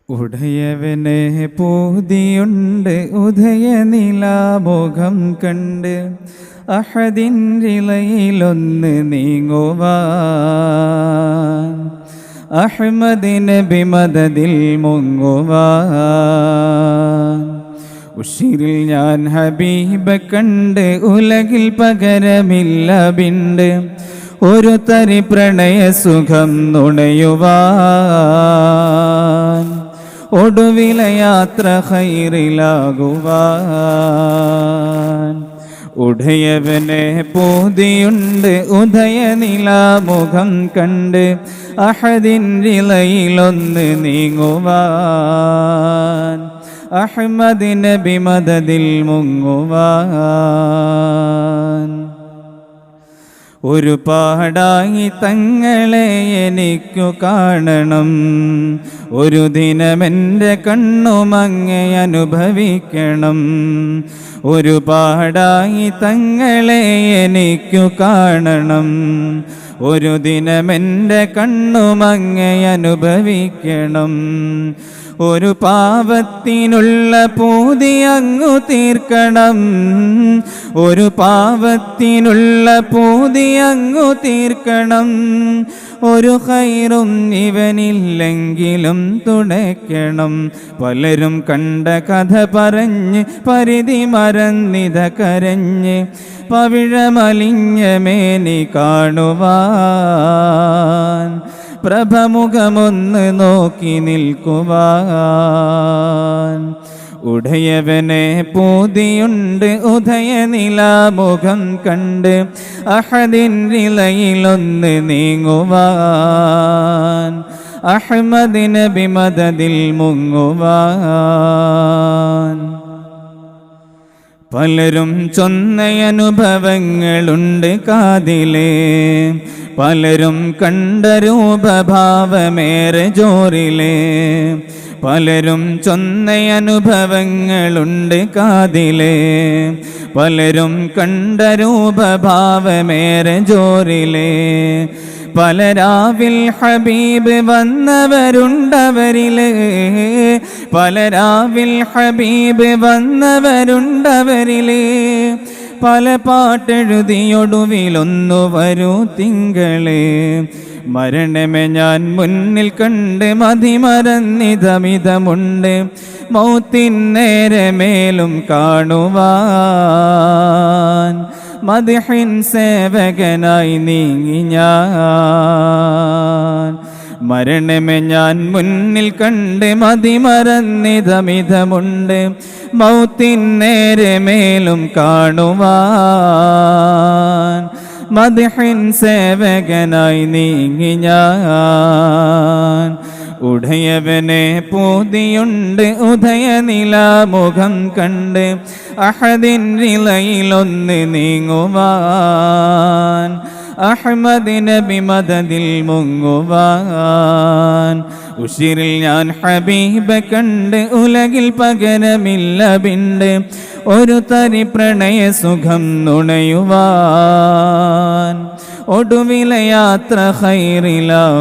ഉടയവനെ പൂതിയുണ്ട് ഉദയനിലാമുഖം കണ്ട് അഹദിൻറിലയിലൊന്ന് നീങ്ങുവാൻ അഹ്മദ് നബി മദദിൽ മുങ്ങുവാൻ ഉശിരിൽ ഞാൻ ഹബീബ കണ്ട് ഉലകിൽ പകരമില്ല ബിണ്ട് ഒരു തരി പ്രണയ സുഖം നുണയുവാൻ ഒടുവിലെ യാത്ര ഖൈറിലാകുവാൻ ഉടയവനെ പൂതിയുണ്ട് ഉദയനിലാമുഖം കണ്ട് അഹദിൻറിലയിലൊന്ന് നീങ്ങുവാൻ അഹ്മദ് നബി മദദിൽ മുങ്ങുവാൻ ഒരു പാടായി തങ്ങളെ എനിക്കു കാണണം ഒരു ദിനമെൻ്റെ കണ്ണുമങ്ങെ അനുഭവിക്കണം ഒരു പാടായി തങ്ങളെ എനിക്കു കാണണം ഒരു ദിനമെൻ്റെ കണ്ണുമങ്ങെ അനുഭവിക്കണം ഒരു പാവത്തിനുള്ള പൂതി അങ്ങു തീർക്കണം ഒരു പാവത്തിനുള്ള പൂതി അങ്ങു തീർക്കണം ഒരു ഖൈറും ഇവനില്ലെങ്കിലും തുണയ്ക്കണം പലരും കണ്ട കഥ പറഞ്ഞ് പരിധി മറന്നിത കരഞ്ഞ് പവിഴമലിഞ്ഞ മേനി കാണുവാൻ പ്രഭമുഖമൊന്ന് നോക്കി നിൽക്കുവാൻ ഉടയവനെ പൂതിയുണ്ട് ഉദയനിലാമുഖം കണ്ട് അഹദിൻറിലയിലൊന്ന് നീങ്ങുവാൻ അഹ്മദ് നബി മദദിൽ മുങ്ങുവാൻ പലരും ചൊന്ന അനുഭവങ്ങളുണ്ട് കാതിലേ പലരും കണ്ട രൂപഭാവമേറെ ജോറിലേ പലരും ചൊന്ന അനുഭവങ്ങളുണ്ട് കാതിലേ പലരും കണ്ട രൂപഭാവമേറെ ജോറിലേ പലരാവിൽ ഹബീബ് വന്നവരുണ്ടവരിലേ പലരാവിൽ ഹബീബ് വന്നവരുണ്ടവരിലേ പല പാട്ടെഴുതിയൊടുവിലൊന്നു വരൂ തിങ്കളേ മരണമേ ഞാൻ മുന്നിൽ കണ്ട് മതിമറന്നിതമിതമുണ്ട് മൗത്തിൻ നേരമേലും കാണുവാൻ മദ്ഹിൻ സേവകനായി നീങ്ങി ഞാൻ മരണമേ ഞാൻ മുന്നിൽ കണ്ട് മതിമറന്നിതമിതമുണ്ട് മൗത്തിൻ നേരമേലും കാണുവാൻ മദ്ഹിൻ സേവകനായി നീങ്ങി ഞാൻ ഉടയവനെ പൂതിയുണ്ട് ഉദയനിലാമുഖം കണ്ട് അഹദിൻറിലയിലൊന്ന് നീങ്ങുവാൻ അഹ്മദ് നബി മദദിൽ മുങ്ങുവാൻ ഉശിരിൽ ഞാൻ ഹബീബ കണ്ട് ഉലകിൽ പകരമില്ല ബിണ്ട് ഒരു തരി പ്രണയ സുഖം നുണയുവാൻ ഒടുവിലെ യാത്ര ഖൈറിലാകുവാൻ